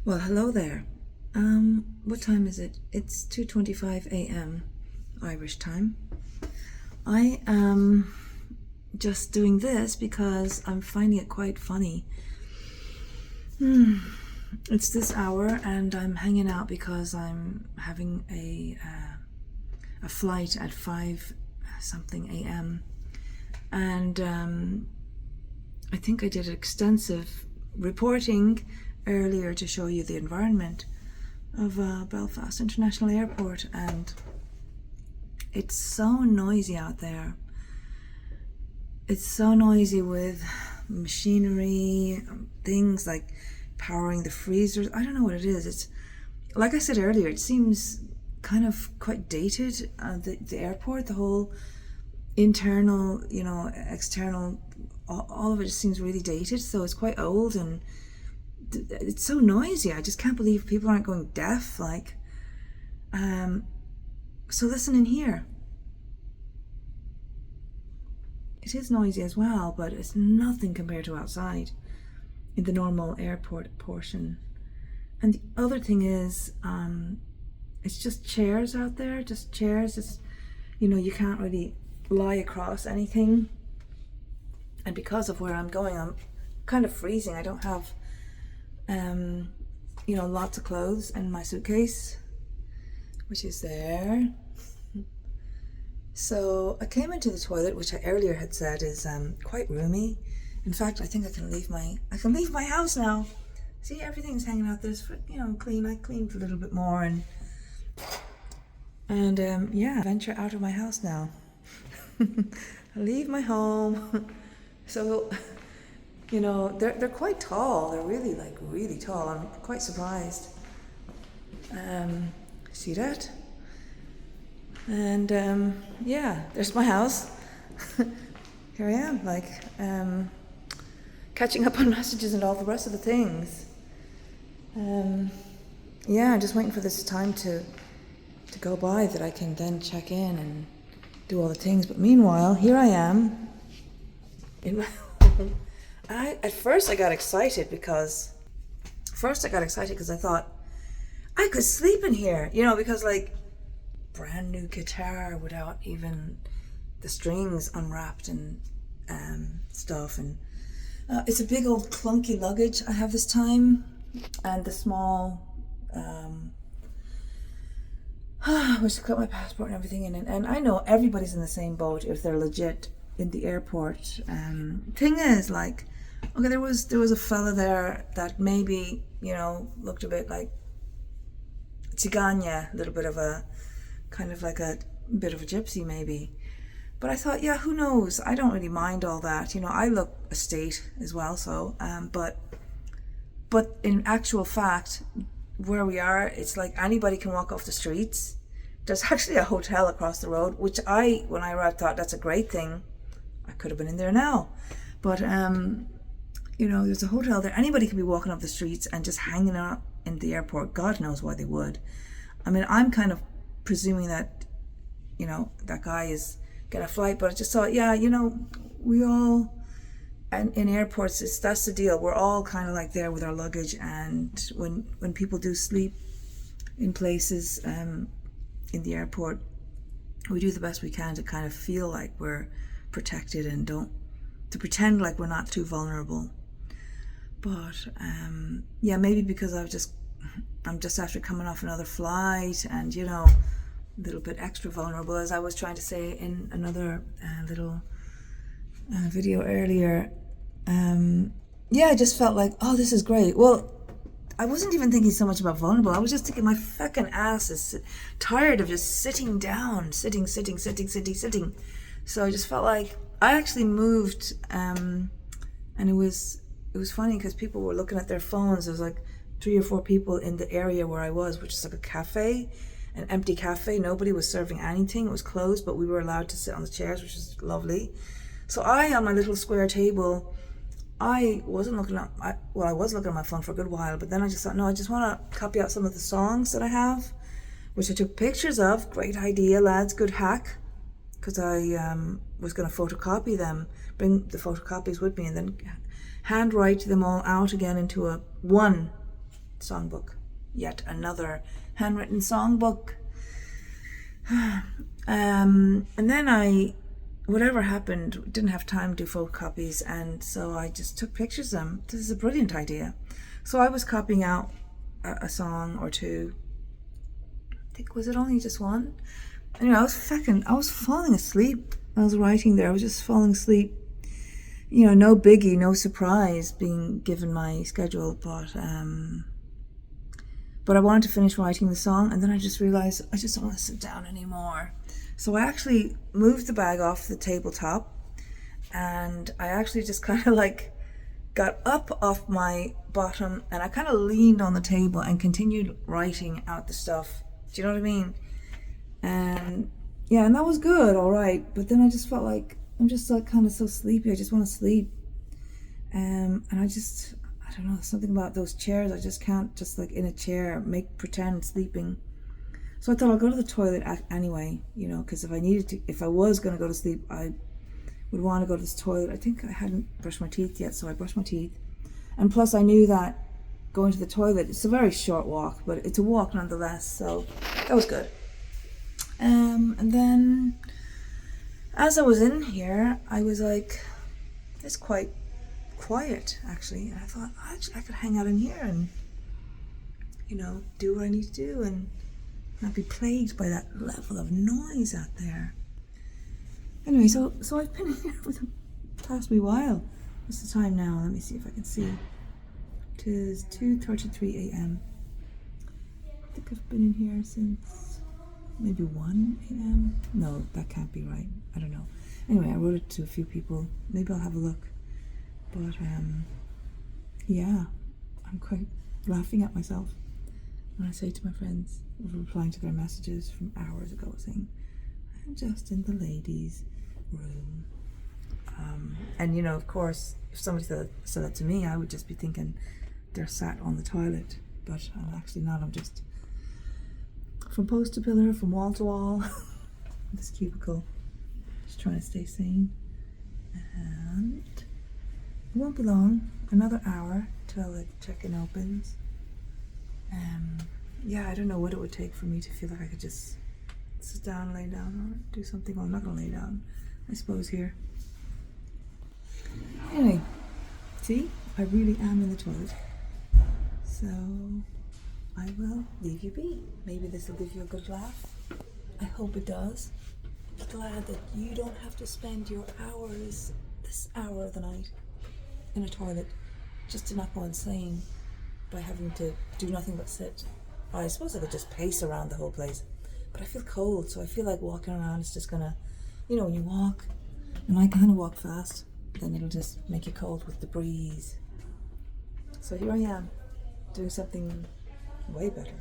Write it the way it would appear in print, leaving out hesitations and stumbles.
Well, hello there. What time is it? It's 2:25 a.m. Irish time. I am just doing this because I'm finding it quite funny. It's this hour and I'm hanging out because I'm having a flight at 5 something a.m. And I think I did extensive reporting earlier to show you the environment of Belfast International Airport, and it's so noisy out there. It's so noisy with machinery, things like powering the freezers. I don't know what it is. It's like I said earlier, it seems kind of quite dated. The airport, the whole internal, external, all of it just seems really dated. So it's quite old and it's so noisy. I just can't believe people aren't going deaf. So listen in here. It is noisy as well, but it's nothing compared to outside in the normal airport portion. And the other thing is, it's just chairs out there, just chairs. It's, you can't really lie across anything. And because of where I'm going, I'm kind of freezing. I don't have lots of clothes in my suitcase, which is there. So I came into the toilet, which I earlier had said is quite roomy. In fact, I think I can leave my house now. See, everything's hanging out. There's clean. I cleaned a little bit more and venture out of my house now. I leave my home. So they're quite tall. They're really really tall. I'm quite surprised. See that? And there's my house. Here I am, catching up on messages and all the rest of the things. Just waiting for this time to go by that I can then check in and do all the things. But meanwhile, here I am in my home. At first I got excited because I thought I could sleep in here, because brand new guitar without even the strings unwrapped and stuff, and it's a big old clunky luggage I have this time, and the small which I got my passport and everything in, and I know everybody's in the same boat if they're legit in the airport. Thing is, okay, there was a fella there that maybe looked a bit like Tiganya, a little bit of a kind of like a bit of a gypsy maybe. But I thought, yeah, who knows? I don't really mind all that. I look a state as well, so but in actual fact, where we are, it's like anybody can walk off the streets. There's actually a hotel across the road, which when I arrived, thought that's a great thing. I could have been in there now. But there's a hotel there. Anybody could be walking off the streets and just hanging out in the airport. God knows why they would. I mean, I'm kind of presuming that that guy is getting a flight, but I just thought, we all, and in airports, that's the deal. We're all kind of there with our luggage, and when people do sleep in places in the airport, we do the best we can to kind of feel like we're protected and to pretend like we're not too vulnerable. But maybe because I'm just after coming off another flight, and a little bit extra vulnerable, as I was trying to say in another little video earlier. I just felt like, oh, this is great. Well, I wasn't even thinking so much about vulnerable. I was just thinking my fucking ass is tired of just sitting down, sitting. So I just felt like I actually moved, and it was funny because people were looking at their phones. There was 3 or 4 people in the area where I was, which is a cafe, an empty cafe. Nobody was serving anything. It was closed, but we were allowed to sit on the chairs, which is lovely. So on my little square table, I wasn't looking at I was looking at my phone for a good while, but then I just thought, no, I just want to copy out some of the songs that I have, which I took pictures of. Great idea, lads, good hack, because I was going to photocopy them, bring the photocopies with me, and then handwrite them all out again into one songbook. Yet another handwritten songbook. And then whatever happened, didn't have time to do photocopies, and so I just took pictures of them. This is a brilliant idea. So I was copying out a song or two. I think, was it only just one? Anyway, I was falling asleep. I was writing there. I was just falling asleep. No biggie, no surprise being given my schedule, but I wanted to finish writing the song, and then I just realized I just don't want to sit down anymore. So I actually moved the bag off the tabletop, and I actually just kind of like got up off my bottom, and I kind of leaned on the table and continued writing out the stuff. Do you know what I mean? And yeah, and that was good, all right. But then I just felt like I'm just like kind of so sleepy. I just want to sleep. And I don't know, something about those chairs. I just can't just like in a chair pretend sleeping. So I thought I'll go to the toilet anyway, because if I was going to go to sleep, I would want to go to this toilet. I think I hadn't brushed my teeth yet, so I brushed my teeth. And plus I knew that going to the toilet, it's a very short walk, but it's a walk nonetheless, so that was good. And then as I was in here, I was like, it's quite quiet actually, and I thought I could hang out in here and do what I need to do and not be plagued by that level of noise out there. Anyway, so I've been in here for the past wee while. What's the time now? Let me see if I can see. It is 2:33 a.m. I think I've been in here since maybe 1 a.m. No, that can't be right. I don't know. Anyway, I wrote it to a few people. Maybe I'll have a look. But yeah, I'm quite laughing at myself when I say to my friends, replying to their messages from hours ago, saying, I'm just in the ladies' room. And of course, if somebody said that to me, I would just be thinking they're sat on the toilet. But I'm actually not. I'm just from post to pillar, from wall to wall, in this cubicle, just trying to stay sane. And it won't be long, another hour till the check-in opens. Yeah, I don't know what it would take for me to feel like I could just sit down, lay down, or do something. Well, I'm not going to lay down, I suppose, here. Anyway, see, I really am in the toilet. So I will leave you be. Maybe this will give you a good laugh. I hope it does. Be glad that you don't have to spend your hours, this hour of the night, in a toilet, just to not go insane by having to do nothing but sit. I suppose I could just pace around the whole place, but I feel cold, so I feel like walking around is just gonna, when you walk, and I kind of walk fast, then it'll just make you cold with the breeze. So here I am, doing something way better.